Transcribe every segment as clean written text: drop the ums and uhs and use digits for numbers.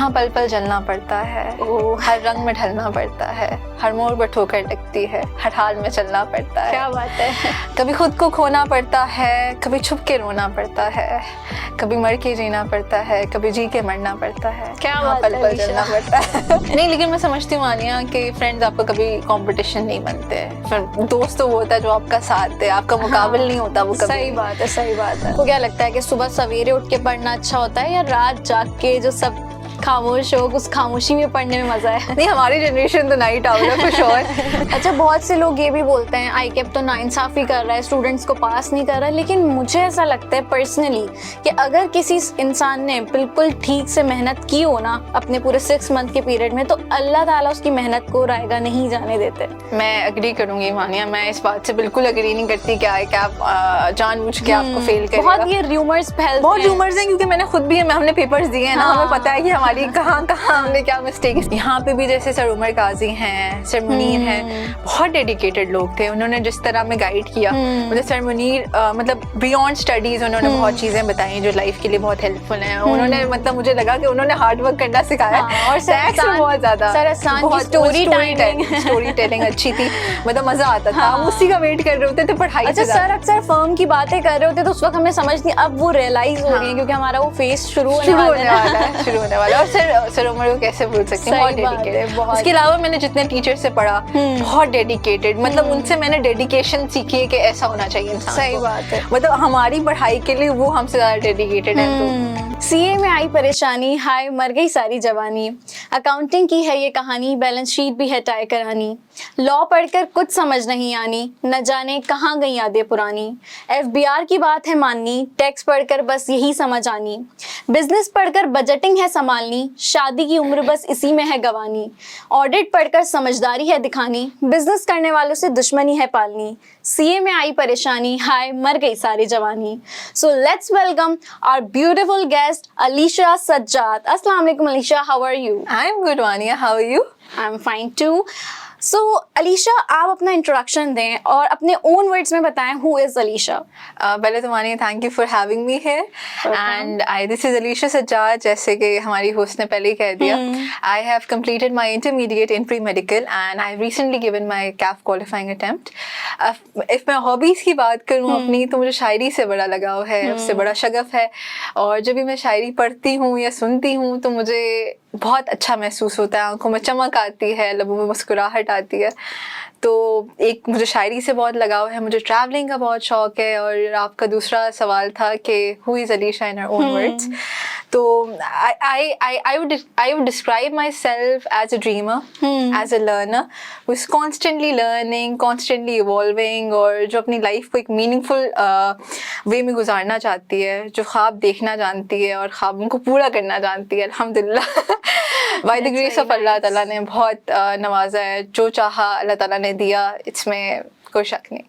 यहाँ पल पल जलना पड़ता है, हर रंग में ढलना पड़ता है, हर मोड़ पर ठोकर लगती है, हर हाल में चलना पड़ता है। क्या बात है। कभी खुद को खोना पड़ता है, कभी छुप के रोना पड़ता है, कभी मर के जीना पड़ता है, कभी जी के मरना पड़ता है। क्या यहाँ बात पल है पल जलना पड़ता है। नहीं, लेकिन मैं समझती हूँ आनिया कि फ्रेंड्स आपका कभी कंपटीशन नहीं बनते। फिर दोस्त तो वो होता है जो आपका साथ दे, आपका मुकाबला नहीं होता वो कभी। सही बात है, सही बात है। तो क्या लगता है कि सुबह सवेरे उठ के पढ़ना अच्छा होता है या रात जाग के जो सब खामोश हो उस खामोशी में पढ़ने में मजा है? नहीं, हमारी जनरेशन तो नाइट आउट है for sure। अच्छा, बहुत से लोग ये भी बोलते हैं आईकेप तो नाइंसाफी कर रहा है, स्टूडेंट्स को पास नहीं कर रहा है, लेकिन मुझे ऐसा लगता है पर्सनली कि अगर किसी इंसान ने बिल्कुल ठीक से मेहनत की हो ना अपने पूरे 6 मंथ के पीरियड में, तो अल्लाह ताला उसकी मेहनत को रायगा नहीं जाने देते। मैं अग्री करूंगी मानिया, मैं इस बात से बिल्कुल अग्री नहीं करती कि आईकेप जानबूझ के आपको फेल करेगा। बहुत ये र्यूमर्स फैलते बहुत र्यूमर्स हैं, क्योंकि मैंने खुद भी हमने पेपर्स दिए हैं ना, हमें पता है कि हमारी कहाँ हमने क्या मिस्टेक। यहाँ पे भी जैसे सर उमर काजी हैं, सर मुनीर हैं, बहुत डेडिकेटेड लोग थे। उन्होंने जिस तरह में गाइड किया, मुझे सर मुनीर मतलब बियॉन्ड स्टडीज उन्होंने बहुत चीजें बताई जो लाइफ के लिए बहुत हेल्पफुल हैं। उन्होंने मतलब मुझे लगा कि उन्होंने हार्ड वर्क करना सिखाया। और सर बहुत ज्यादा स्टोरी टेलिंग अच्छी थी, मतलब मजा आता था। हम उसी का वेट कर रहे होते थे पढ़ाई। अच्छा, सर अक्सर फर्म की बातें कर रहे होते तो उस वक्त हमें समझ नहीं, अब वो रियलाइज हो रही है क्योंकि हमारा वो फेज शुरू होने वाला है। और सर उमर को कैसे भूल सकती हूँ, बहुत डेडिकेटेड। उसके अलावा मैंने जितने टीचर से पढ़ा बहुत डेडिकेटेड, मतलब उनसे मैंने डेडिकेशन सीखी है कि ऐसा होना चाहिए इंसान को। सही बात है, मतलब हमारी पढ़ाई के लिए वो हमसे ज्यादा डेडिकेटेड है। तो सीए में आई परेशानी, हाय मर गई सारी जवानी, अकाउंटिंग की है ये कहानी, बैलेंस शीट भी है टाई करानी, लॉ पढ़कर कुछ समझ नहीं आनी, न जाने कहाँ गई यादें पुरानी, एफबीआर की बात है माननी, टैक्स पढ़कर बस यही समझ आनी, बिजनेस पढ़कर बजटिंग है संभालनी, शादी की उम्र बस इसी में है गवानी, ऑडिट पढ़कर समझदारी है दिखानी, बिजनेस करने वालों से दुश्मनी है पालनी, सीए में आई परेशानी, हाय मर गई सारी जवानी। So let's welcome our beautiful guest Alisha Sajjad. अस्सलाम वालेकुम Alisha, how are you? I am good Vania, how are you? I am fine too. So Alisha, आप अपना इंट्रोडक्शन दें और अपने ओन वर्ड्स में बताएं हु इज अलीशा। पहले तो मानिए thank you for having me here and this is Alisha Sajjad. जैसे कि हमारी होस्ट ने पहले ही कह दिया, I have completed my intermediate in pre medical and I have recently given my Kaif qualifying attempt. If मैं हॉबीज़ की बात करूँ अपनी, तो मुझे शायरी से बड़ा लगाव है, उससे बड़ा शगफ है। और जब भी मैं शायरी पढ़ती हूँ या सुनती हूँ तो मुझे बहुत अच्छा महसूस होता है, आंखों में चमक आती है, लबों में मुस्कुराहट आती है। तो एक मुझे शायरी से बहुत लगाव है, मुझे ट्रैवलिंग का बहुत शौक है। और आपका दूसरा सवाल था कि who is Alisha in her own words, तो I would describe myself as a dreamer, as a learner who is constantly learning, constantly evolving, और जो अपनी लाइफ को एक मीनिंगफुल वे में गुजारना चाहती है, जो ख्वाब देखना जानती है और ख्वाबों को पूरा करना जानती है। अल्हम्दुलिल्लाह बाय द ग्रेस ऑफ अल्लाह ताला ने बहुत नवाजा है, जो चाहा अल्लाह ताला ने दिया, इसमें कोई शक नहीं।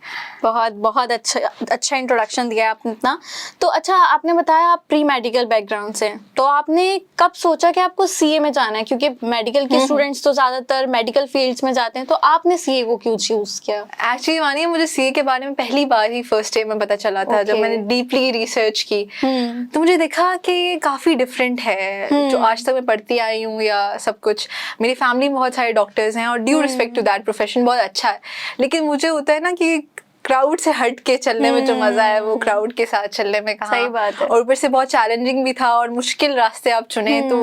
बहुत बहुत अच्छा इंट्रोडक्शन दिया है आपने अपना। तो अच्छा, आपने बताया आप प्री मेडिकल बैकग्राउंड से, तो आपने कब सोचा कि आपको सीए में जाना है? क्योंकि मेडिकल के स्टूडेंट्स तो ज़्यादातर मेडिकल फील्ड्स में जाते हैं, तो आपने सीए को क्यों चूज़ किया? एक्चुअली मानिए, मुझे सीए के बारे में पहली बार ही फर्स्ट डे में पता चला था। जब मैंने डीपली रिसर्च की तो मुझे देखा कि काफ़ी डिफरेंट है जो आज तक मैं पढ़ती आई हूँ या सब कुछ। मेरी फैमिली में बहुत सारे डॉक्टर्स हैं और due respect to that profession बहुत अच्छा है, लेकिन मुझे होता है ना कि क्राउड से हट के चलने में जो मजा है वो क्राउड के साथ चलने में कहाँ। सही बात है। और ऊपर से बहुत चैलेंजिंग भी था और मुश्किल रास्ते आप चुने तो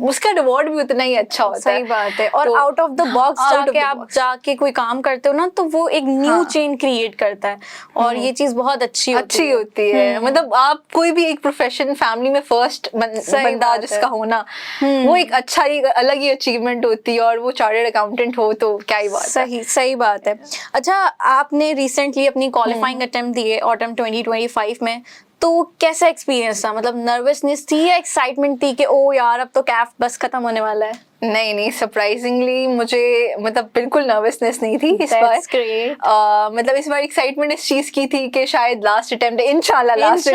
उसका रिवॉर्ड भी उतना ही अच्छा होता है। सही बात है। और आउट ऑफ द बॉक्स जाके आप जाके कोई काम करते हो ना, तो वो एक न्यू चेन क्रिएट करता है और ये चीज बहुत अच्छी होती है। मतलब आप कोई भी एक प्रोफेशन, फैमिली में फर्स्ट बंदा जिसका होना, वो एक अच्छा ही अलग ही अचीवमेंट होती है। और वो चार्टर्ड अकाउंटेंट हो तो क्या ही बात है। सही बात है। अच्छा, आपने रिसेंटली अपनी क्वालिफाइंग अटेम्प्ट दिए ऑटम 2025 में, तो कैसा एक्सपीरियंस था? मतलब नर्वसनेस थी या एक्साइटमेंट थी कि ओ यार अब तो कैफ बस खत्म होने वाला है? नहीं, सरप्राइजिंगली मुझे मतलब बिल्कुल नर्वसनेस नहीं थी इस बार। मतलब इस बार एक्साइटमेंट इस चीज की थी कि शायद लास्ट अटेम्प्ट है, इंशाल्लाह लास्ट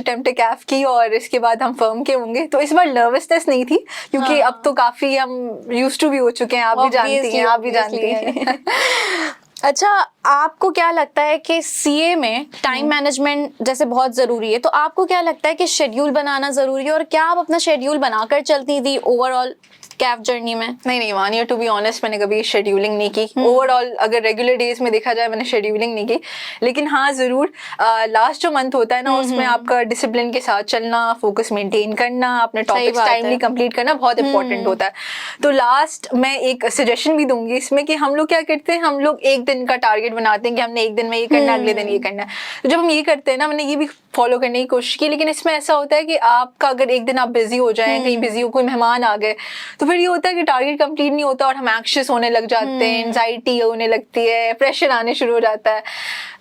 अटेम्प्ट है कैफ की, और इसके बाद हम फर्म के होंगे। तो इस बार नर्वसनेस नहीं थी, क्योंकि अब तो काफी हम यूज्ड टू भी हो चुके हैं। आप भी जानती हैं। अच्छा, आपको क्या लगता है कि सीए में टाइम मैनेजमेंट जैसे बहुत ज़रूरी है, तो आपको क्या लगता है कि शेड्यूल बनाना ज़रूरी है, और क्या आप अपना शेड्यूल बनाकर चलती थी ओवरऑल कैफ जर्नी में? नहीं वानिया, टू बी ऑनेस्ट मैंने कभी शेड्यूलिंग नहीं की ओवरऑल। अगर रेगुलर डेज में देखा जाए मैंने शेड्यूलिंग नहीं की, लेकिन हाँ ज़रूर लास्ट जो मंथ होता है ना उसमें आपका डिसिप्लिन के साथ चलना, फोकस मेंटेन करना, अपने टॉपिक्स टाइमली कंप्लीट करना बहुत इंपॉर्टेंट होता है। तो लास्ट मैं एक सजेशन भी दूंगी इसमें कि हम लोग क्या करते हैं, हम लोग एक दिन का टारगेट बनाते हैं कि हमने एक दिन में ये करना है, अगले दिन ये करना है। तो जब हम ये करते हैं ना, मैंने ये भी फॉलो करने की कोशिश की, लेकिन इसमें ऐसा होता है कि आपका अगर एक दिन आप बिजी हो जाए, कहीं बिजी हो, कोई मेहमान आ गए, तो फिर ये होता है कि टारगेट कंप्लीट नहीं होता और हम एंग्शियस होने लग जाते हैं, एंजाइटी होने लगती है, प्रेशर आने शुरू हो जाता है।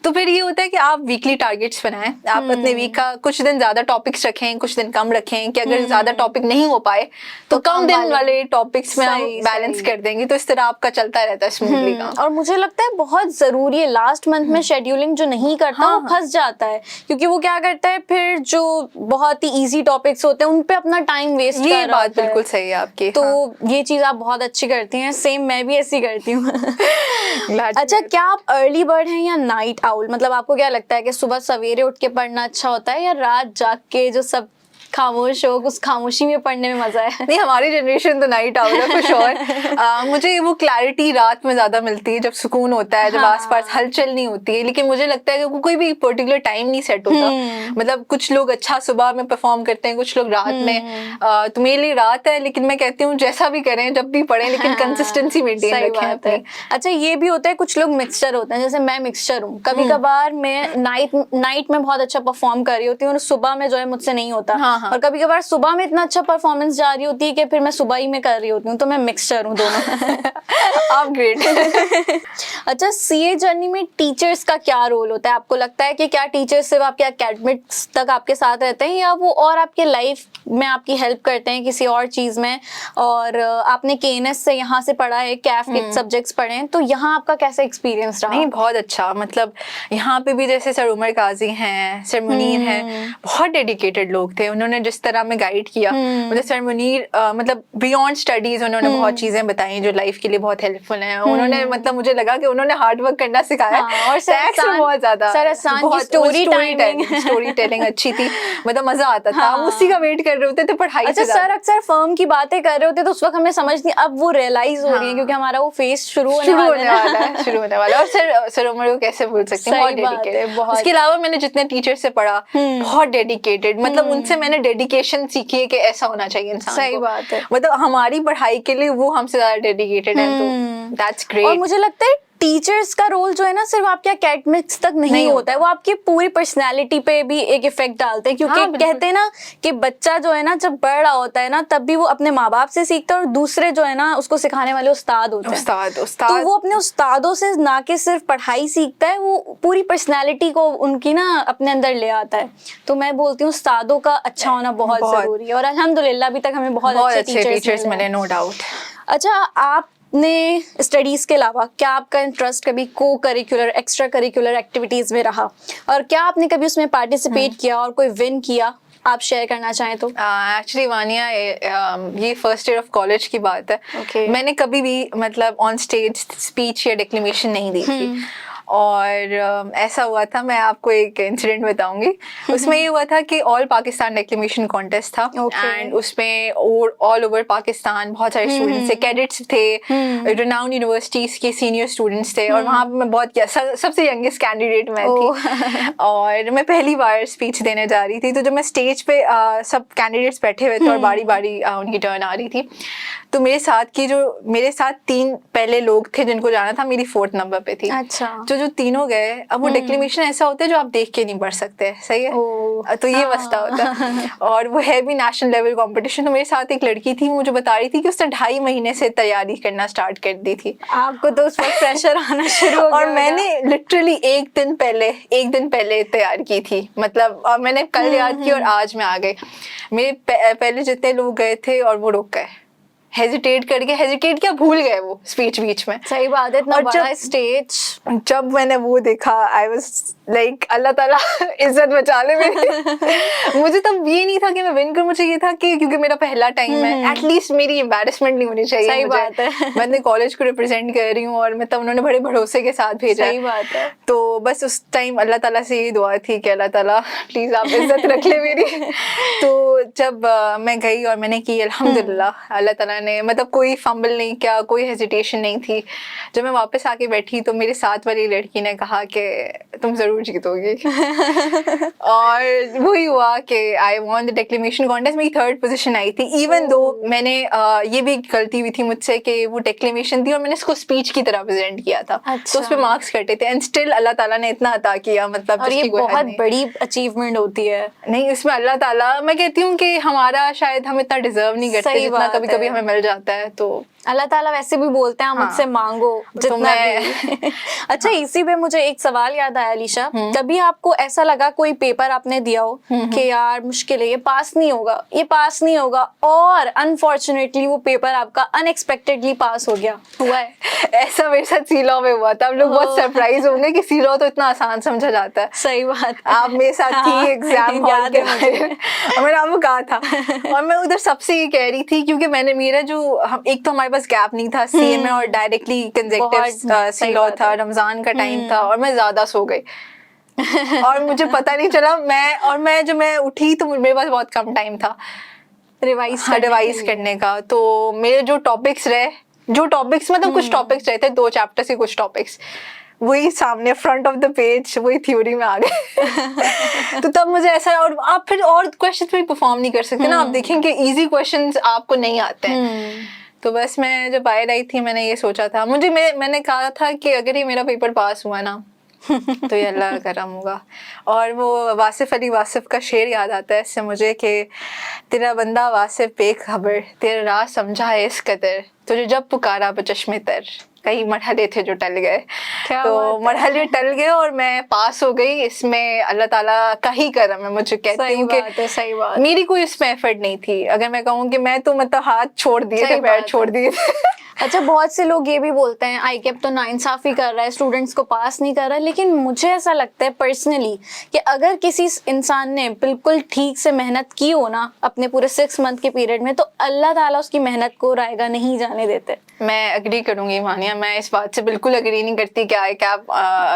तो फिर ये होता है कि आप वीकली टारगेट्स बनाएं, आप अपने वीक का कुछ दिन ज्यादा टॉपिक्स रखें, कुछ दिन कम रखें, कि अगर ज्यादा टॉपिक नहीं हो पाए तो कम दिन वाले टॉपिक्स में हम बैलेंस कर देंगे, तो इस तरह आपका चलता रहता है स्मूथली काम। और मुझे लगता है बहुत जरूरी है, लास्ट मंथ में शेड्यूलिंग जो नहीं करता वो फंस जाता है, क्योंकि वो क्या करता है फिर जो बहुत ही इजी टॉपिक्स होते हैं उन पे अपना टाइम वेस्ट कर रहा है। ये बात बिल्कुल सही है आपकी। तो ये चीज आप बहुत अच्छी करती हैं, सेम मैं भी ऐसी करती हूँ। अच्छा, क्या आप अर्ली बर्ड हैं या नाइट आउल? मतलब आपको क्या लगता है कि सुबह सवेरे उठ के पढ़ना अच्छा होता है, या रात जाग के जो सब खामोश हो उस खामोशी में पढ़ने में मजा है? नहीं, हमारी जनरेशन तो नाइट आउल है फॉर श्योर। मुझे वो क्लैरिटी रात में ज्यादा मिलती है, जब सुकून होता है, जब आसपास हलचल नहीं होती है। लेकिन मुझे लगता है कि कोई भी पर्टिकुलर टाइम नहीं सेट होता। मतलब कुछ लोग अच्छा सुबह में परफॉर्म करते हैं, कुछ लोग रात में। तो मेरे लिए रात है, लेकिन मैं कहती हूँ जैसा भी करें, जब भी पढ़ें, लेकिन कंसिस्टेंसी मेंटेन रखें अपनी। अच्छा, ये भी होता है कुछ लोग मिक्सचर होते हैं, जैसे मैं मिक्सचर हूँ। कभी कभार मैं नाइट में बहुत अच्छा परफॉर्म कर रही होती हूँ और सुबह में जो है मुझसे नहीं होता। और कभी कभार सुबह में इतना अच्छा परफॉर्मेंस जा रही होती है कि फिर मैं सुबह ही में कर रही होती हूँ। तो मैं मिक्सचर हूँ दोनों। आप ग्रेट। अच्छा, सीए जर्नी में टीचर्स का क्या रोल होता है? आपको लगता है कि क्या टीचर्स सिर्फ आपके एकेडमिक्स तक आपके साथ रहते हैं, या वो और आपके लाइफ में आपकी हेल्प करते हैं किसी और चीज में? और आपने केएनएस से यहाँ से पढ़ा है, कैफ के सब्जेक्ट्स पढ़े हैं, तो यहाँ आपका कैसा एक्सपीरियंस रहा? नहीं, बहुत अच्छा। मतलब यहाँ पे भी जैसे सर उमर काजी हैं, सर मुनीर हैं, बहुत डेडिकेटेड लोग थे। उन्होंने जिस तरह में गाइड किया, मतलब सर मुनीर मतलब बियॉन्ड स्टडीज उन्होंने बहुत चीजें बताई जो लाइफ के लिए बहुत हेल्पफुल हैं। उन्होंने मतलब मुझे लगा कि उन्होंने हार्ड वर्क करना सिखाया। और सर बहुत ज्यादा स्टोरी टेलिंग अच्छी थी, मतलब मजा आता था। हम उसी का वेट कर रहे होते थे पढ़ाई से। अच्छा, सर अक्सर फर्म की बातें कर रहे होते तो उस वक्त हमें समझ नहीं, अब वो रियलाइज हो रही है क्योंकि हमारा वो फेस शुरू होने वाला है। और सर उमर को कैसे भूल सकते हैं, बहुत डेडिकेटेड। उसके अलावा मैंने जितने टीचर से पढ़ा, बहुत डेडिकेटेड, मतलब उनसे मैंने डेडिकेशन सीखी है कि ऐसा होना चाहिए इंसान को। सही बात है। मतलब हमारी पढ़ाई के लिए वो हमसे ज्यादा डेडिकेटेड है, तो दैट्स ग्रेट। और मुझे लगता है टीचर्स का रोल जो है ना, सिर्फ आपके एकेडमिक्स तक नहीं होता है, वो आपकी पूरी पर्सनैलिटी पे भी एक इफेक्ट डालते हैं। क्योंकि कहते हैं ना कि बच्चा जो है ना जब बढ़ रहा होता है ना, तब भी वो अपने माँ बाप से सीखता है, और दूसरे जो है ना उसको सिखाने वाले उस्ताद होते हैं। तो वो अपने उस्तादों से ना कि सिर्फ पढ़ाई सीखता है, वो पूरी पर्सनैलिटी को उनकी ना अपने अंदर ले आता है। तो मैं बोलती हूँ उस्तादों का अच्छा होना बहुत जरूरी है, और अल्हम्दुलिल्लाह अभी तक हमें बहुत अच्छे टीचर्स मिले, नो डाउट। अच्छा, आपने स्टडीज के अलावा क्या आपका इंटरेस्ट कभी को करिकुलर, एक्स्ट्रा करिकुलर एक्टिविटीज में रहा, और क्या आपने कभी उसमें पार्टिसिपेट किया और कोई विन किया? आप शेयर करना चाहें तो। एक्चुअली वानिया, ये फर्स्ट ईयर ऑफ कॉलेज की बात है। मैंने कभी भी मतलब ऑन स्टेज स्पीच या डिक्लेमेशन नहीं दी थी। और ऐसा हुआ था, मैं आपको एक इंसिडेंट बताऊंगी। उसमें ये हुआ था कि ऑल पाकिस्तान डिक्लेमेशन कॉन्टेस्ट था, एंड उसमें ऑल ओवर पाकिस्तान बहुत सारे स्टूडेंट्स थे, कैडेट्स थे, रिनाउंड यूनिवर्सिटीज के सीनियर स्टूडेंट्स थे, और वहाँ पे मैं बहुत सबसे यंगेस्ट कैंडिडेट मैं थी। और मैं पहली बार स्पीच देने जा रही थी। तो जब मैं स्टेज पे सब कैंडिडेट्स बैठे हुए थे और बारी बारी उनकी टर्न आ रही थी, तो मेरे साथ 3 पहले लोग थे जिनको जाना था, मेरी 4th नंबर पे थी। अच्छा। जो तीनों गए, अब वो डिक्लेमेशन ऐसा होता है जो आप देख के नहीं पढ़ सकते, सही है? तो ये मसला होता है। और वो है भी नेशनल लेवल कंपटीशन। तो मेरे साथ एक लड़की थी, मुझे बता रही थी कि उसने 2.5 महीने से तैयारी करना स्टार्ट कर दी थी। आपको तो उस वक्त प्रेशर आना शुरू हो गया। और मैंने लिटरली एक दिन पहले तैयार की थी। मतलब मैंने कल याद की और आज मैं आ गई। मेरे पहले जितने लोग गए थे और वो रुक गए, हेजिटेट क्या भूल गए वो स्पीच बीच में। सही बात है, इतना और बड़ा स्टेज। जब मैंने वो देखा आई वाज लाइक अल्लाह ताला इज्जत बचा ले मेरी। मुझे तब ये नहीं था कि मैं विन करूं, मुझे ये था कि क्योंकि मेरा पहला टाइम है, एटलीस्ट मेरी एम्बैरेसमेंट नहीं होनी चाहिए। सही मुझे बात है। मैं कॉलेज को रिप्रेजेंट कर रही हूँ और मतलब उन्होंने बड़े भरोसे के साथ भेजा। सही बात है। तो बस उस टाइम अल्लाह ताला से ये दुआ थी कि अल्लाह ताला प्लीज आप इज्जत रख ले मेरी। तो जब मैं गई और मैंने की अल्हम्दुलिल्लाह, अल्लाह ताला ने मतलब कोई फंबल नहीं किया, कोई हेजिटेशन नहीं थी। जब मैं वापस आके बैठी तो मेरे साथ वाली लड़की ने कहा कि तुम जरूर जीतोगी। और वही हुआ कि आई वॉन द डेक्लेमेशन कॉन्टेस्ट, मेरी 3rd पोजीशन आई थी। इवन दो मैंने ये भी गलती हुई थी मुझसे कि वो डेक्लेमेशन थी और मैंने इसको स्पीच की तरह प्रेजेंट किया था। अच्छा। तो उस पे मार्क्स कटे थे एंड स्टिल अल्लाह ताला ने इतना अता किया, मतलब और ये जिसकी कोई हद बहुत नहीं। बड़ी अचीवमेंट होती है। नहीं, इसमें अल्लाह ताला, मैं कहती हूँ कि हमारा शायद हम इतना डिजर्व नहीं करते सही जितना बात कभी कभी है। हमें मिल जाता है। तो अल्लाह ताला वैसे भी बोलते हैं, मुझसे मांगो जितना मैं भी। अच्छा, इसी पे मुझे एक सवाल याद आया अलीशा, कभी आपको ऐसा लगा कोई पेपर आपने दिया हो कि यार मुश्किल है, ये पास नहीं होगा, ये पास नहीं होगा, और अनफॉर्चुनेटली वो पेपर आपका अनएक्सपेक्टेडली पास हो गया? हुआ है ऐसा मेरे साथ सी लॉ में हुआ था। आप लोग बहुत सरप्राइज होंगे कि सी लॉ तो इतना आसान समझा जाता है। सही बात है। आप मेरे साथ थी एग्जाम हॉल के अंदर और मैंने आपको कहा था और मैं उधर सबसे ये कह रही थी क्योंकि मैंने मेरा जो एक तो हमारे पास गैप नहीं था सीएमए और डायरेक्टली कंसेक्यूटिव सी लॉ था, रमजान का टाइम था और मैं ज्यादा सो गई और मुझे पता नहीं चला। मैं जब मैं उठी तो मेरे पास बहुत कम टाइम था रिवाइज करने का। तो मेरे जो टॉपिक्स मतलब कुछ टॉपिक्स रहे थे, 2 चैप्टर से कुछ टॉपिक्स वही सामने फ्रंट ऑफ द पेज वही थ्योरी में आ गए। तो तब मुझे ऐसा, और आप फिर और क्वेश्चंस भी परफॉर्म नहीं कर सकते ना। आप देखेंगे इजी क्वेश्चंस आपको नहीं आते हैं। तो बस मैं जब बाहर आई थी मैंने ये सोचा था, मैंने कहा था कि अगर ये मेरा पेपर पास हुआ ना तो ये अल्लाह का करम होगा। और वो वासिफ अली वासिफ का शेर याद आता है इससे मुझे कि तेरा बंदा वासिफ बेखबर, तेरा राह समझा है इस कदर, तुझे जब पुकारा बचश्मे तर, कई मरहले थे जो टल गए। तो मरहले टल गए और मैं पास हो गई। इसमें अल्लाह ताला का ही करम है। मुझे कहती हूँ कि सही बात, मेरी कोई इसमें एफर्ट नहीं थी। अगर मैं कहूँ कि मैं तो मतलब हाथ छोड़ दिए थे, पैर छोड़ दिए थे। अच्छा, बहुत से लोग ये भी बोलते हैं आई कैप तो नाइंसाफी कर रहा है, स्टूडेंट्स को पास नहीं कर रहा है, लेकिन मुझे ऐसा लगता है पर्सनली कि अगर किसी इंसान ने बिल्कुल ठीक से मेहनत की हो ना अपने पूरे 6 मंथ के पीरियड में, तो अल्लाह ताला उसकी मेहनत को रायगा नहीं जाने देते। मैं अग्री करूंगी मानिया, मैं इस बात से बिल्कुल अग्री नहीं करती कि आई कैप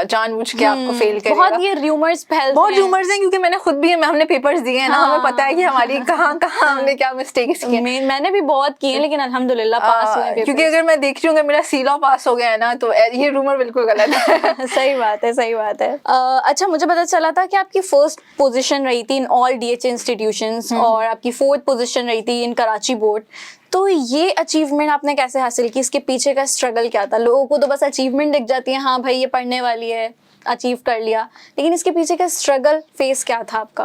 जानबूझ के आपको फेल करेगा। बहुत ये रूमर्स फैलते बहुत रूमर्स हैं क्योंकि मैंने खुद भी हमने पेपर्स दिए हैं ना, हमें पता है कि हमारी कहाँ हमने क्या मिस्टेक्स की हैं। मैंने भी बहुत किए लेकिन अल्हम्दुलिल्लाह पास हुए पेपर्स। क्योंकि अगर मैं देख रही हूँ कि मेरा सी लॉ पास हो गया है ना, तो ये रूमर बिल्कुल गलत है। सही बात है, सही बात है। अच्छा, मुझे पता चला था कि आपकी 1st पोजीशन रही थी इन ऑल डीएच इंस्टीट्यूशंस और आपकी 4th पोजीशन रही थी इन कराची बोर्ड। तो ये अचीवमेंट आपने कैसे हासिल की? इसके पीछे का स्ट्रगल क्या था? लोगों को तो बस अचीवमेंट दिख जाती है, हाँ भाई ये पढ़ने वाली है, अचीव कर लिया, लेकिन इसके पीछे का स्ट्रगल फेस क्या था आपका?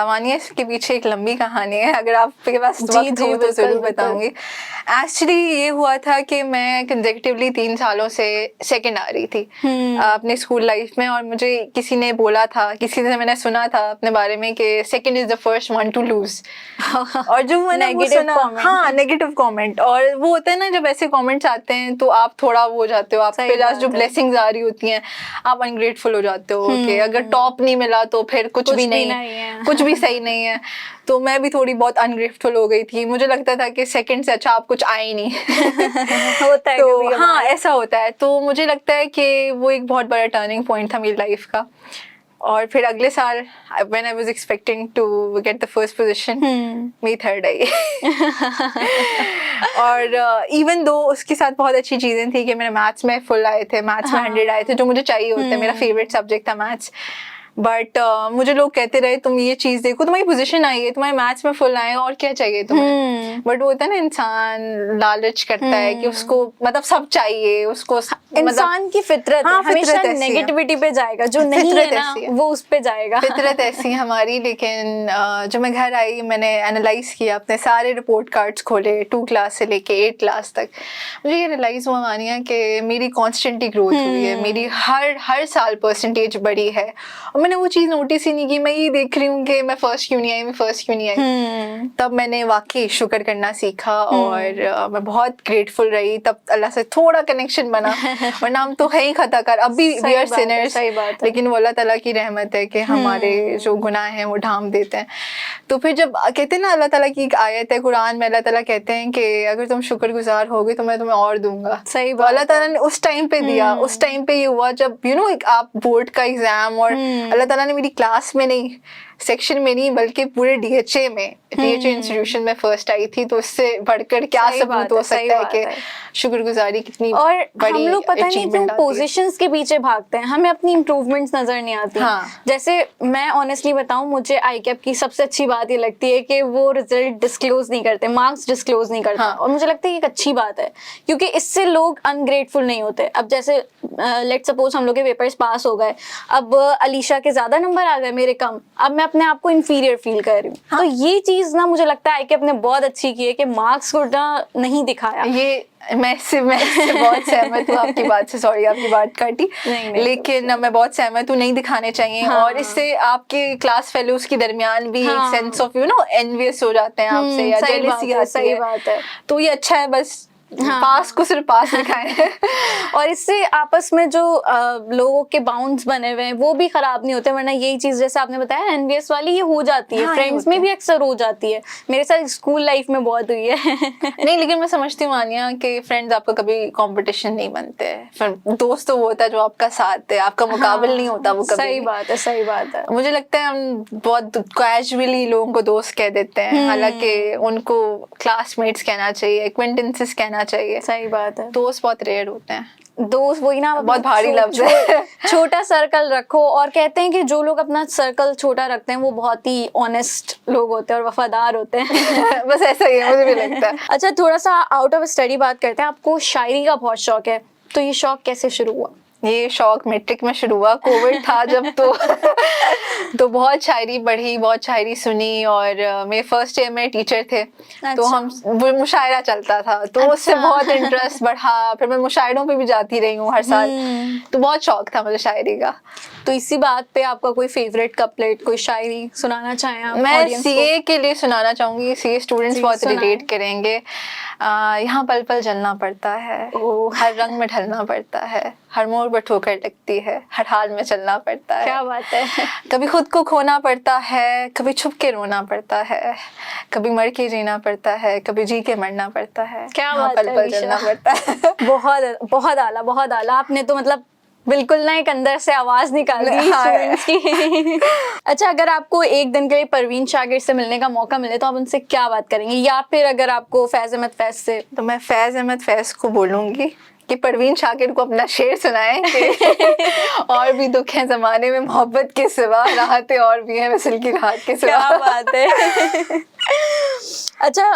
मानिए इसके पीछे एक लंबी कहानी है, अगर आपके पास वक्त हो तो जरूर बताऊंगी। एक्चुअली ये हुआ था कि मैं कंसेक्यूटिवली 3 सालों से सेकंड आ रही थी अपने स्कूल लाइफ में, और मुझे किसी ने बोला था, किसी से मैंने सुना था अपने बारे में कि second is the first one to lose. और जो मैंने वो सुना, हाँ नेगेटिव कमेंट, और वो होता है ना जब ऐसे कमेंट्स आते हैं तो आप थोड़ा वो हो जाते हो, आप पे जो ब्लेसिंग्स आ रही होती हैं आप अनग्रेटफुल हो जाते हो कि अगर टॉप नहीं मिला तो फिर कुछ भी नहीं है, कुछ भी सही नहीं है। तो मैं भी थोड़ी बहुत अनग्रेटफुल हो गई थी। मुझे लगता था कि सेकंड से अच्छा आप कुछ आए नहीं। होता है तो हाँ ऐसा होता है। तो मुझे लगता है कि वो एक बहुत बड़ा टर्निंग पॉइंट था मेरी लाइफ का। और फिर अगले साल when I was expecting to get the first position, मेरी 3rd आई। और इवन दो उसके साथ बहुत अच्छी चीज़ें थी कि मेरे मैथ्स में फुल आए थे, मैथ्स में 100 आए थे, जो मुझे चाहिए होते। मेरा फेवरेट सब्जेक्ट था मैथ्स। बट मुझे लोग कहते रहे तुम ये चीज देखो, तुम्हारी पोजीशन आई है, तुम्हारे मैथ्स में फुल आए और क्या चाहिए तुम्हें। बट वो होता है ना इंसान लालच करता है कि उसको मतलब सब चाहिए उसको, इंसान की फितरत है, हमेशा नेगेटिविटी पे जाएगा, जो नहीं है ना वो उस पे जाएगा। फितरत ऐसी है हमारी। लेकिन जब मैं घर आई मैंने एनालाइज किया, अपने सारे रिपोर्ट कार्ड्स खोले 2 क्लास से लेके 8 क्लास तक। मुझे ये रियलाइज हुआ मानिया कि मेरी कॉन्स्टेंटली ग्रोथ हुई है, मेरी हर साल परसेंटेज बढ़ी है। और मैंने वो चीज़ नोटिस ही नहीं की, मैं ये देख रही हूँ कि मैं फर्स्ट क्यों नहीं आई। तब मैंने वाकई शुक्र करना सीखा और मैं बहुत ग्रेटफुल रही। तब अल्लाह से थोड़ा कनेक्शन बना, वरना हम तो है ही खता कर, अब भी वी आर सिनर्स, लेकिन वो अल्लाह ताला की रहमत है कि हमारे जो गुनाह हैं वो ढांप देते हैं। तो फिर जब कहते हैं ना, अल्लाह ताला की एक आयत है कुरान में, अल्लाह ताला कहते हैं कि अगर तुम शुक्रगुजार होगे तो मैं तुम्हें और दूंगा। सही तो अल्लाह ताला ने उस टाइम पे दिया। उस टाइम पे ये हुआ जब एक आप बोर्ड का एग्जाम, और अल्लाह ताला ने मेरी क्लास में नहीं, सेक्शन में नहीं, बल्कि पूरे डीएचए में, डीएचए इंस्टीट्यूशन में फर्स्ट आई थी। तो इससे बढ़कर क्या सबूत हो सकता है कि शुक्रगुजारी कितनी और बड़ी हम लोग पता नहीं क्यों पोजीशंस के पीछे भागते हैं, हमें अपनी इम्प्रूवमेंट्स नजर नहीं आती। जैसे मैं ऑनेस्टली बताऊं, मुझे आईकैप की सबसे अच्छी बात ये लगती है कि वो रिजल्ट डिस्क्लोज नहीं करते, मार्क्स डिस्क्लोज नहीं करते। और मुझे लगता है ये एक अच्छी बात है, क्योंकि इससे लोग अनग्रेटफुल नहीं होते। अब जैसे लेट सपोज हम लोग के पेपर्स पास हो गए, अब अलीशा के ज्यादा नंबर आ गए, मेरे कम, अब मैं अपने आप को इंफीरियर फील कर रही हूँ। तो ये चीज ना मुझे लगता है आईकैप ने बहुत अच्छी की है कि मार्क्स को ना नहीं दिखाया। ये मैं बहुत सहमत हूँ आपकी बात से, सॉरी आपकी बात काटी, लेकिन मैं बहुत सहमत हूँ, नहीं दिखाने चाहिए। और इससे आपके क्लास फेलोज के दरमियान भी एक सेंस ऑफ एनवियस हो जाते हैं आपसे, या जेलसी आती है। सही बात है। तो ये अच्छा है, बस पास को सिर्फ पास लिखाएं। और इससे आपस में जो लोगों के बाउंड्स बने हुए हैं वो भी खराब नहीं होते, वरना यही चीज जैसे आपने बताया एनवीएस वाली, ये हो जाती है। फ्रेंड्स में भी अक्सर हो जाती है, मेरे साथ स्कूल लाइफ में बहुत हुई है। नहीं, लेकिन मैं समझती हूँ आनिया कि फ्रेंड्स आपका कभी कंपटीशन नहीं बनते हैं। फिर दोस्त तो वो होता है जो आपका साथ है, आपका मुकाबला नहीं होता वो कभी। सही बात है, सही बात है। मुझे लगता है हम बहुत कैजुअली लोगों को दोस्त कह देते हैं, हालांकि उनको क्लासमेट्स कहना चाहिए, एक्वेंटेंसेस कहना चाहिए। सही बात है। दोस्त बहुत रेयर होते हैं। दोस्त वही ना, बहुत भारी लफ्ज है। छोटा सर्कल रखो, और कहते हैं कि जो लोग अपना सर्कल छोटा रखते हैं वो बहुत ही ऑनेस्ट लोग होते हैं और वफादार होते हैं। बस ऐसा ही है, मुझे भी लगता है। अच्छा, थोड़ा सा आउट ऑफ स्टडी बात करते हैं। आपको शायरी का बहुत शौक है, तो ये शौक कैसे शुरू हुआ? ये शौक मैट्रिक में शुरू हुआ, कोविड था जब, तो बहुत शायरी पढ़ी, बहुत शायरी सुनी। और मेरे फर्स्ट ईयर में टीचर थे, तो हम वो मुशायरा चलता था, तो उससे बहुत इंटरेस्ट बढ़ा। फिर मैं मुशायरों पे भी जाती रही हूँ हर साल, तो बहुत शौक था मुझे शायरी का। तो इसी बात पे आपका कोई फेवरेट कपलेट, कोई शायरी सुनाना चाहें आप? मैं सीए के लिए सुनाना चाहूंगी, सीए स्टूडेंट्स बहुत रिलेट करेंगे। यहाँ पल पल जलना पड़ता है, हर रंग में ढलना पड़ता है, हर मोड़ पर ठोकर लगती है, हर हाल में चलना पड़ता है। क्या बात है। कभी खुद को खोना पड़ता है, कभी छुप के रोना पड़ता है, कभी मर के जीना पड़ता है, कभी जी के मरना पड़ता है। क्या बात पल पल जलना पड़ता है। बहुत बहुत आला, बहुत आला। आपने तो मतलब बिल्कुल ना एक अंदर से आवाज निकाल दी स्टूडेंट्स की। अच्छा, अगर आपको एक दिन के लिए परवीन शाकिर से मिलने का मौका मिले तो आप उनसे क्या बात करेंगे? या फिर अगर आपको फैज अहमद फैज से? तो मैं फैज अहमद फैज को बोलूंगी कि परवीन शाकिर को अपना शेर सुनाएं कि और भी दुख है जमाने में मोहब्बत के सिवा, राहतें और भी हैं वसल की राहत के सिवा। क्या बात है। अच्छा,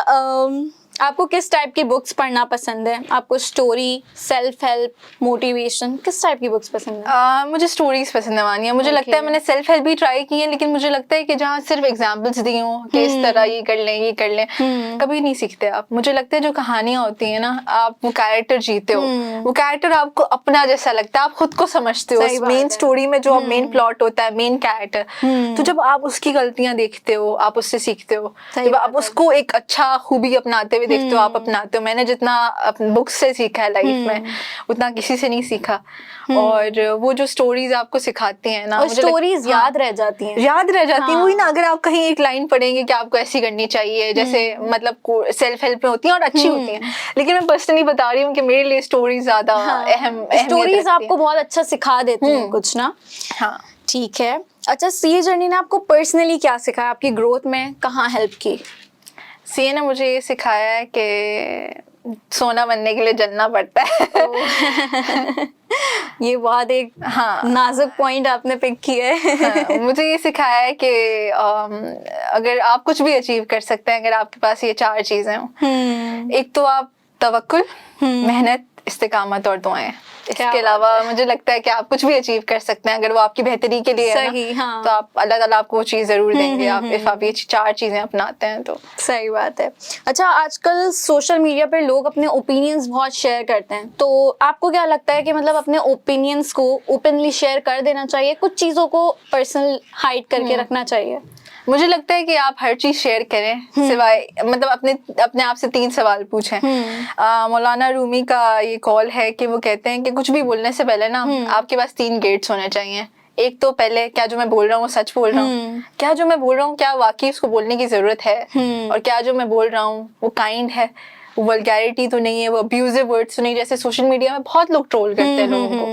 आपको किस टाइप की बुक्स पढ़ना पसंद है? आपको स्टोरी, सेल्फ हेल्प, मोटिवेशन, किस टाइप की बुक्स पसंद है? मुझे स्टोरीज पसंद है मानिया। मुझे लगता है मैंने सेल्फ हेल्प भी ट्राई की है, लेकिन मुझे लगता है कि जहाँ सिर्फ एग्जाम्पल्स दी हों कि इस तरह ये कर लें, ये कर लें, कभी नहीं सीखते आप। मुझे लगता है जो कहानियां होती है ना, आप वो कैरेक्टर जीते हो, वो कैरेक्टर आपको अपना जैसा लगता है, आप खुद को समझते हो। मेन स्टोरी में जो मेन प्लॉट होता है, मेन कैरेक्टर, तो जब आप उसकी गलतियां देखते हो, आप उससे सीखते हो। जब आप उसको एक अच्छा खूबी अपनाते हुए देखते हो, आप अपनाते हो। मैंने जितना अपनी बुक्स से सीखा है लाइफ में, उतना किसी से नहीं सीखा। और वो जो स्टोरीज आपको सिखाती हैं ना, स्टोरीज याद रह जाती हैं, याद रह जाती हैं। वही ना, अगर आप कहीं एक लाइन पढ़ेंगे कि आपको ऐसी करनी चाहिए, जैसे मतलब सेल्फ हेल्प में होती हैं और अच्छी होती हैं, लेकिन मैं पर्सनली बता रही हूँ कि मेरे लिए स्टोरीज ज्यादा अहम, स्टोरीज आपको बहुत अच्छा सिखा देती हैं कुछ ना। हाँ, ठीक है। अच्छा, सीए जर्नी ने आपको पर्सनली क्या सिखाया? आपकी ग्रोथ में कहाँ हेल्प की? सीए ने मुझे ये सिखाया है कि सोना बनने के लिए जलना पड़ता है। ये बहुत एक नाजुक पॉइंट आपने पिक किया है। मुझे ये सिखाया है कि अगर आप कुछ भी अचीव कर सकते हैं, अगर आपके पास ये 4 चीजें हों। एक तो आप तवक्कुल, मेहनत, इस्तिकामत और दुआएं। क्या इसके अलावा मुझे लगता है कि आप कुछ भी अचीव कर सकते हैं अगर वो आपकी बेहतरी के लिए है सही, ना, हाँ। तो आप अल्लाह ताला आपको वो चीज़ ज़रूर देंगे आप इफ आप ये 4 चीज़ें अपनाते हैं तो। सही बात है। अच्छा, आजकल सोशल मीडिया पे लोग अपने ओपिनियंस बहुत शेयर करते हैं, तो आपको क्या लगता है कि मतलब अपने ओपिनियंस को ओपनली शेयर कर देना चाहिए, कुछ चीज़ों को पर्सनल हाइड करके रखना चाहिए? मुझे लगता है कि आप हर चीज शेयर करें सिवाय मतलब अपने आप से 3 सवाल पूछें। मौलाना रूमी का ये कॉल है कि वो कहते हैं कि कुछ भी बोलने से पहले ना आपके पास 3 गेट्स होने चाहिए। एक तो पहले क्या जो मैं बोल रहा हूँ वो सच बोल रहा हूँ, क्या जो मैं बोल रहा हूँ क्या वाकई उसको बोलने की जरूरत है, और क्या जो मैं बोल रहा हूँ वो काइंड है, वो वल्गैरिटी तो नहीं है, वो अब्यूजिव वर्ड्स तो नहीं, जैसे सोशल मीडिया में बहुत लोग ट्रोल करते हैं लोगों को,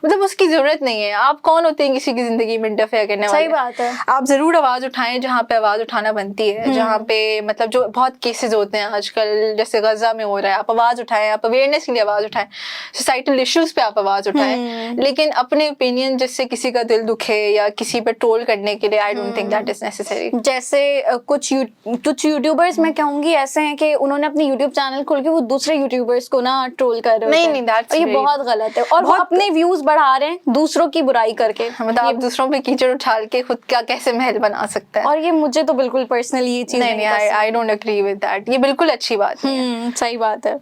मतलब उसकी जरूरत नहीं है। आप कौन होते हैं किसी की जिंदगी में इंटरफेयर करने वाले? सही बात है। आप जरूर आवाज उठाएं जहाँ पे आवाज उठाना बनती है, जहाँ पे मतलब जो बहुत केसेस होते हैं आजकल जैसे गजा में हो रहा है, आप आवाज उठाएं, आप अवेयरनेस के लिए आवाज उठाएं, सोसाइटल इश्यूज पे आप आवाज उठाएं, लेकिन अपने ओपिनियन जिससे किसी का दिल दुखे या किसी पे ट्रोल करने के लिए I don't think that is necessary. जैसे कुछ यूट्यूबर्स मैं कहूंगी ऐसे हैं कि उन्होंने अपने यूट्यूब चैनल खोल के वो दूसरे यूट्यूबर्स को ना ट्रोल कर रहे नहीं, होते हैं। that's और ये very- बहुत गलत है, और वो अपने व्यूज बढ़ा रहे हैं दूसरों की बुराई करके। मतलब आप दूसरों पे कीचड़ उछाल के खुद का कैसे महल बना सकते हैं, और ये मुझे तो बिल्कुल पर्सनली ये चीज नहीं I don't agree with that, ये बिल्कुल अच्छी बात नहीं है। सही बात है।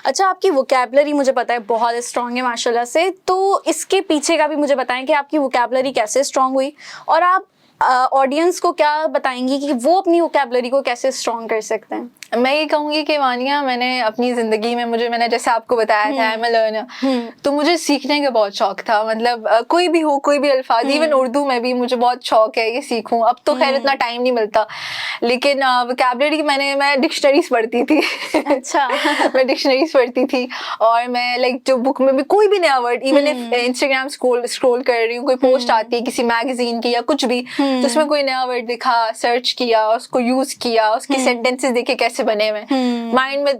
अच्छा, आपकी वोकैबलरी मुझे पता है बहुत स्ट्रांग है माशाल्लाह से, तो इसके पीछे का भी मुझे बताएं कि आपकी वोकैबलरी कैसे स्ट्रांग हुई, और आप ऑडियंस को क्या बताएंगी कि वो अपनी वोकैबलरी को कैसे स्ट्रांग कर सकते हैं? मैं ये कहूंगी कि मानिया मैंने अपनी जिंदगी में मैंने जैसे आपको बताया था आई एम अ लर्नर, तो मुझे सीखने का बहुत शौक था, मतलब कोई भी हो कोई भी अल्फाज, इवन उर्दू में भी मुझे बहुत शौक है ये सीखूं। अब तो खैर इतना टाइम नहीं मिलता, लेकिन वोकैबुलरी मैं डिक्शनरीज पढ़ती थी। अच्छा। मैं डिक्शनरीज पढ़ती थी, और मैं लाइक जो बुक में भी कोई भी नया word, even if Instagram scroll कर रही हूँ, कोई पोस्ट आती है किसी मैगजीन की या कुछ भी, तो उसमें कोई नया वर्ड दिखा, सर्च किया, उसको यूज किया, उसके सेंटेंसेस देखे कैसे बने हुए, माइंड में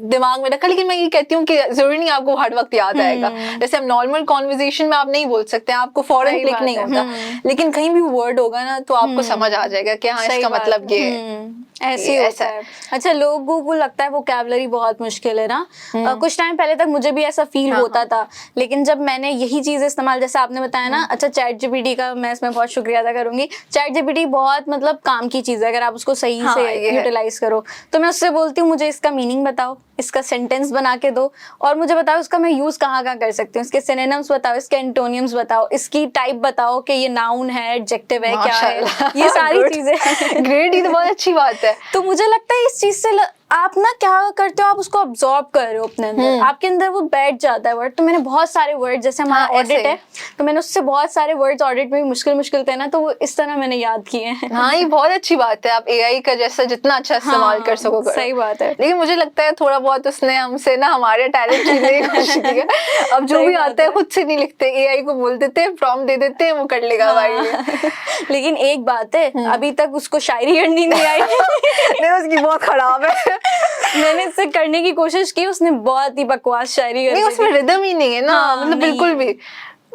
दिमाग में रखा। लेकिन मैं ये कहती हूँ कि जरूरी नहीं आपको हर वक्त याद आएगा, जैसे हम नॉर्मल कॉन्वर्सेशन में आप नहीं बोल सकते, आपको फौरन क्लिक नहीं होता, लेकिन कहीं भी वर्ड होगा ना तो आपको समझ आ जाएगा कि हाँ इसका मतलब ये ऐसे होता है। अच्छा, लोगों को लगता है वोकैबुलरी बहुत मुश्किल है ना, कुछ टाइम पहले तक मुझे भी ऐसा फील होता था, लेकिन जब मैंने यही चीज इस्तेमाल, जैसे आपने बताया ना, अच्छा चैट जीपीटी का मैं इसमें बहुत शुक्रिया अदा करूंगी। चैट जीपीटी बहुत मतलब काम की चीज है अगर आप उसको सही से यूटिलाइज करो। तो मैं उससे बोलती हूँ मुझे इसका मीनिंग बताओ, इसका सेंटेंस बना के दो, और मुझे बताओ इसका मैं यूज कहाँ कहाँ कर सकती हूँ, इसके सिनोनिम्स बताओ, इसके एंटोनियम्स बताओ, इसकी टाइप बताओ कि ये नाउन है, एडजेक्टिव है, क्या है, ये सारी चीजें। ग्रेट, ये तो बहुत अच्छी बात है। तो मुझे लगता है इस चीज से आप ना क्या करते हो, आप उसको अब्सॉर्ब कर रहे हो अपने अंदर, आपके अंदर वो बैठ जाता है वर्ड। तो मैंने बहुत सारे वर्ड, जैसे हमारा ऑडिट है तो मैंने उससे बहुत सारे वर्ड्स ऑडिट में मुश्किल थे ना, तो वो इस तरह मैंने याद किए हैं। हाँ, ये बहुत अच्छी बात है, आप एआई का जैसा जितना अच्छा इस्तेमाल कर सको करो। सही बात है। लेकिन मुझे लगता है थोड़ा बहुत उसने हमसे ना हमारे टैलेंट छीनने की कोशिश की है। अब जो भी आता है खुद से नहीं लिखते, एआई को बोल देते हैं, प्रॉम्प्ट दे देते हैं, वो कर लेगा हमारे लिए। लेकिन एक बात है, अभी तक उसको शायरी करनी नहीं आई। नहीं, उसकी बहुत खराब है। मैंने इससे करने की कोशिश की, उसने बहुत ही बकवास शायरी कर दी। नहीं, उसमें रिदम ही नहीं है ना, मतलब बिल्कुल भी।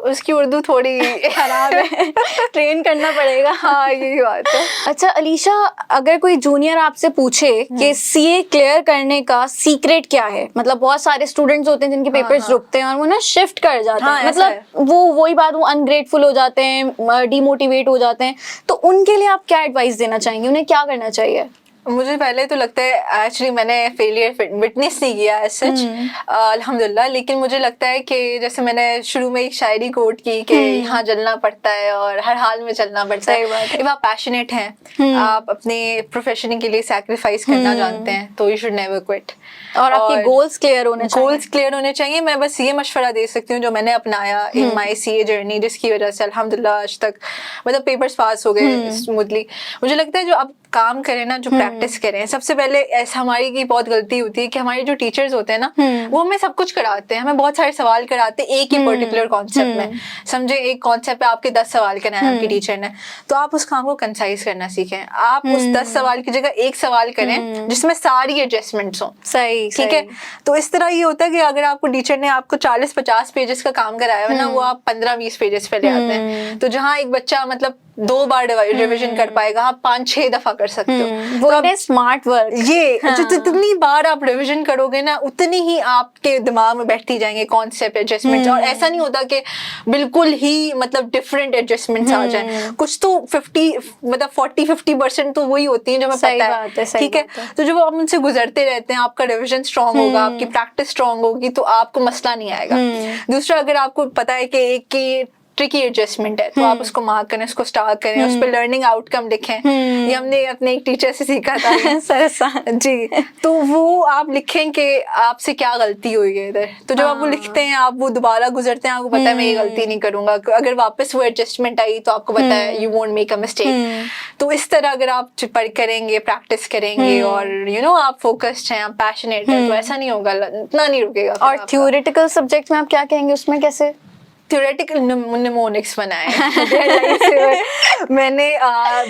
उसकी उर्दू थोड़ी खराब है, ट्रेन करना पड़ेगा। हाँ, यही बात है। अच्छा अलीशा, अगर कोई जूनियर आपसे पूछे कि सीए क्लियर करने का सीक्रेट क्या है, मतलब बहुत सारे स्टूडेंट्स होते हैं जिनके पेपर्स रुकते हैं और वो ना शिफ्ट कर जाते हैं, मतलब वो वही बात, वो अनग्रेटफुल हो जाते हैं, डिमोटिवेट हो जाते हैं, तो उनके लिए आप क्या एडवाइस देना चाहेंगे, उन्हें क्या करना चाहिए? मुझे पहले तो लगता है एक्चुअली मैंने फेलियर विटनेस नहीं किया एज सच, अल्हम्दुलिल्लाह, लेकिन मुझे लगता है कि जैसे मैंने शुरू में एक शायरी कोट की कि यहाँ जलना पड़ता है और हर हाल में चलना पड़ता है। if आप पैशनेट हैं, आप अपने प्रोफेशन के लिए सैक्रिफाइस करना जानते हैं, तो यू शुड नेवर क्विट। और आपके गोल्स क्लियर होने चाहिए। मैं बस ये मशवरा दे सकती हूँ जो मैंने अपनाया इन माई सीए जर्नी, जिसकी वजह से अल्हम्दुलिल्लाह आज तक मतलब पेपर्स पास हो गए स्मूथली। मुझे लगता है जो आप काम करें ना, जो प्रैक्टिस करें, सबसे पहले ऐसा हमारी की बहुत गलती होती है कि हमारे जो टीचर्स होते हैं ना, वो हमें सब कुछ कराते हैं, हमें बहुत सारे सवाल कराते हैं एक ही पर्टिकुलर कॉन्सेप्ट में। समझे, एक कॉन्सेप्ट पे आपके 10 सवाल कराए आपके टीचर ने, तो आप उस काम को कंसाइज करना सीखें। आप उस 10 सवाल की जगह एक सवाल करें जिसमें सारी एडजस्टमेंट्स हों। सही, ठीक है। तो इस तरह ये होता है कि अगर आपको टीचर ने आपको 40-50 पेजेस का काम कराया है ना, वो आप 15-20 पेजेस पे ले आते हैं। तो जहाँ एक बच्चा मतलब 2 बार रिवीजन कर पाएगा, आप 5-6 दफा कर सकते हो। वो है स्मार्ट वर्क। ये जो जितनी बार आप रिवीजन करोगे ना, उतनी ही आपके दिमाग में बैठती जाएंगे कॉन्सेप्ट, एडजस्टमेंट। और ऐसा नहीं होता कि बिल्कुल ही मतलब डिफरेंट एडजस्टमेंट्स आ जाए। कुछ तो 40-50% तो वही होती है जो हमें पता है, ठीक है। तो जब आप उनसे गुजरते रहते हैं, आपका रिवीजन स्ट्रांग होगा, आपकी प्रैक्टिस स्ट्रांग होगी, तो आपको मसला नहीं आएगा। दूसरा, अगर आपको पता है कि एक की ट्रिकी एडजस्टमेंट है, तो आप उसको मार्क करें, उसको स्टार करें, उस पर लर्निंग आउटकम लिखें। ये हमने अपने एक टीचर से सीखा था जी। तो वो आप लिखें कि आपसे क्या गलती हुई है इधर। तो जब आप वो लिखते हैं, आप वो दोबारा गुजरते हैं, आपको पता है मैं ये गलती नहीं करूंगा। अगर वापस वो एडजस्टमेंट आई तो आपको पता है you won't make a mistake. तो इस तरह अगर आप पढ़ करेंगे, प्रैक्टिस करेंगे और आप फोकस्ड हैं, आप पैशनेट हैं, तो ऐसा नहीं होगा, इतना नहीं रुकेगा। और थ्योरेटिकल सब्जेक्ट में आप क्या कहेंगे, उसमें कैसे थ्योरेटिकल निमोनिक्स बनाए मैंने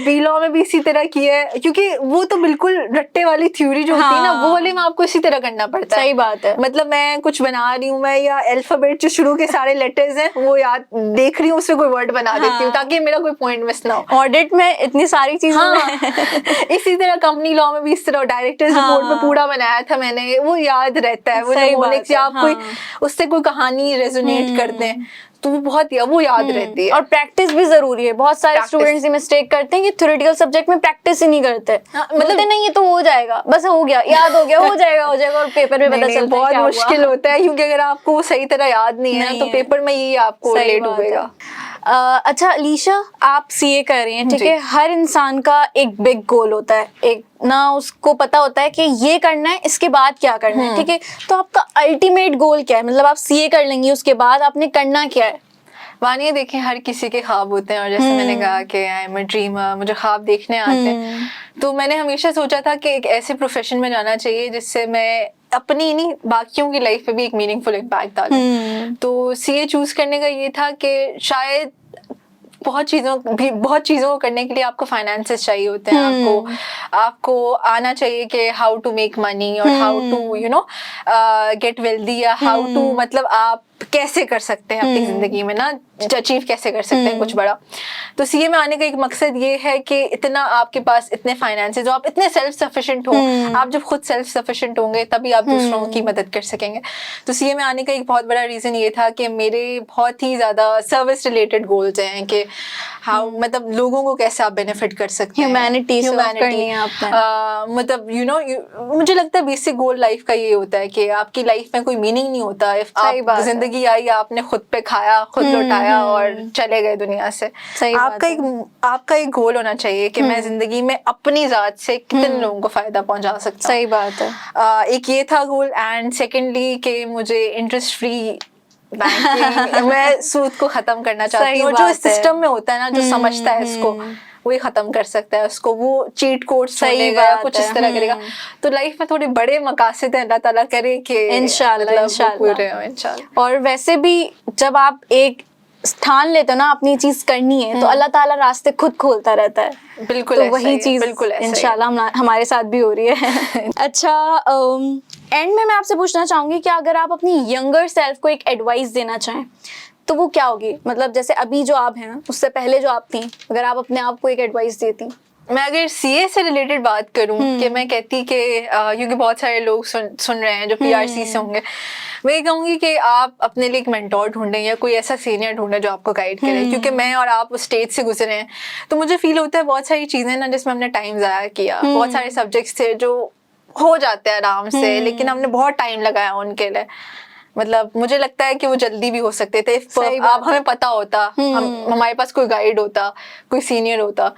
बी लॉ में भी इसी तरह किया है, क्योंकि वो तो बिल्कुल रट्टे वाली थ्योरी जो होती है ना, वो वाले में आपको इसी तरह करना पड़ता है। सही बात है। मतलब मैं कुछ बना रही हूँ, मैं या अल्फाबेट जो शुरू के सारे लेटर्स हैं वो याद देख रही हूँ, उससे कोई वर्ड बना देती हूँ ताकि मेरा कोई पॉइंट मिस ना हो। ऑडिट में इतनी सारी चीजें इसी तरह कंपनी लॉ में भी इस तरह डायरेक्टर्स रिपोर्ट में पूरा बनाया था मैंने, वो याद रहता है। वो निमोनिक्स या आप कोई उससे कोई कहानी रेजोनेट करते हैं तो वो बहुत वो याद रहती है। और प्रैक्टिस भी जरूरी है। बहुत सारे स्टूडेंट्स ये मिस्टेक करते हैं कि थ्योरेटिकल सब्जेक्ट में प्रैक्टिस ही नहीं करते। मतलब नहीं, ये तो हो जाएगा, बस हो गया, याद हो गया, हो जाएगा और पेपर में पता चलता है बहुत मुश्किल होता है, क्योंकि अगर आपको सही तरह याद नहीं है तो पेपर में ये आपको लेट होगा। अच्छा अलीशा, आप सीए कर रही हैं, ठीक है। हर इंसान का एक बिग गोल होता है, एक ना उसको पता होता है कि ये करना है, इसके बाद क्या करना है, ठीक है। तो आपका अल्टीमेट गोल क्या है? मतलब आप सीए कर लेंगी, उसके बाद आपने करना क्या है? वानिया, देखें हर किसी के ख्वाब होते हैं, और जैसे मैंने कहा कि आई एम अ ड्रीमर, मुझे ख्वाब देखने आते हैं। तो मैंने हमेशा सोचा था कि एक ऐसे प्रोफेशन में जाना चाहिए जिससे मैं अपनी नहीं बाकियों की लाइफ पे भी एक मीनिंगफुल इम्पैक्ट डालूं। तो सीए चूज करने का ये था कि शायद बहुत चीज़ों को करने के लिए आपको फाइनेंसेस चाहिए होते हैं, आपको आना चाहिए कि हाउ टू मेक मनी और हाउ टू गेट वेल्दी, या हाउ टू मतलब आप कैसे कर सकते हैं अपनी जिंदगी में ना अचीव कैसे कर सकते हैं कुछ बड़ा। तो सीए में आने का एक मकसद ये है कि इतना आपके पास इतने फाइनेंसेस हो, आप इतने सेल्फ सफिशिएंट हो। आप जब खुद सेल्फ सफिशिएंट होंगे तभी आप दूसरों की मदद कर सकेंगे। तो सीए में आने का एक बहुत बड़ा रीजन ये था कि मेरे बहुत ही ज्यादा सर्विस रिलेटेड गोल्स हैं कि हाउ मतलब लोगों को कैसे आप बेनिफिट कर सकते हैं, ह्यूमैनिटी मतलब मुझे लगता है बेसिक गोल लाइफ का ये होता है कि आपकी लाइफ में कोई मीनिंग नहीं होता। आप जिंदगी आई, आपने खुद पे खाया, खुद लौटाया और चले गए दुनिया से। आपका एक गोल होना चाहिए कि मैं जिंदगी में अपनी जात से कितने लोगों को फायदा पहुंचा सकता हूँ। सही बात है। एक ये था गोल। एंड सेकेंडली कि मुझे इंटरेस्ट फ्री बैंकिंग मैं सूद को खत्म करना चाहती हूँ। जो इस सिस्टम में होता है ना, जो समझता है इसको वही खत्म कर सकता है उसको, वो चीट कोड खोलेगा, कुछ इस तरह करेगा। तो लाइफ में थोड़े बड़े मकासद हैं, अल्लाह ताला करे कि इंशाल्लाह। और वैसे भी जब आप एक स्थान लेते हो ना, अपनी चीज करनी है, तो अल्लाह ताला रास्ते खुद खोलता रहता है। बिल्कुल तो वही चीज इंशाल्लाह हमारे साथ भी हो रही है। अच्छा, एंड में मैं आपसे पूछना चाहूंगी कि अगर आप अपनी यंगर सेल्फ को एक एडवाइस देना चाहें तो वो क्या होगी? मतलब जैसे अभी जो आप हैं, उससे पहले जो आप थी, अगर आप अपने आप को एक एडवाइस देती। मैं अगर सीए से रिलेटेड बात करूं कि मैं कहती कि क्योंकि बहुत सारे लोग सुन रहे हैं जो पीआरसी से होंगे, मैं ये कहूँगी कि आप अपने लिए एक मेंटोर ढूंढें या कोई ऐसा सीनियर ढूंढें जो आपको गाइड करे। क्योंकि मैं और आप उस स्टेज से गुजरे हैं, तो मुझे फील होता है बहुत सारी चीज़ें ना जिसमें हमने टाइम ज़ाया किया। बहुत सारे सब्जेक्ट्स थे जो हो जाते हैं आराम से, लेकिन हमने बहुत टाइम लगाया उनके लिए। मतलब मुझे लगता है कि वो जल्दी भी हो सकते थे अब हमें पता होता, हमारे पास कोई गाइड होता, कोई सीनियर होता।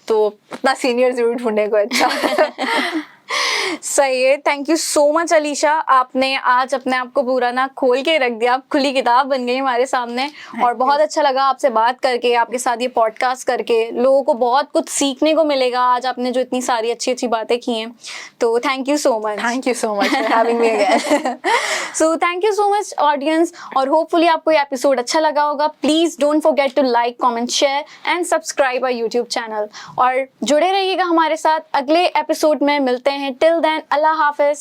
तो उतना सीनियर जरूर ढूंढने को अच्छा। सही है। Thank you so much Alisha, आपने आज अपने आप को पूरा ना खोल के रख दिया, आप खुली किताब बन गई हमारे सामने। और बहुत अच्छा लगा आपसे बात करके, आपके साथ ये पॉडकास्ट करके। लोगों को बहुत कुछ सीखने को मिलेगा आज आपने जो इतनी सारी अच्छी अच्छी बातें की हैं। तो thank you so much. Thank you so much for having me again. So thank you so much audience, और होपफुली आपको ये एपिसोड अच्छा लगा होगा। Please don't forget to like, comment, share and subscribe our YouTube channel. और जुड़े रहिएगा हमारे साथ, अगले एपिसोड में मिलते हैं। टिल देन, अल्लाह हाफिज।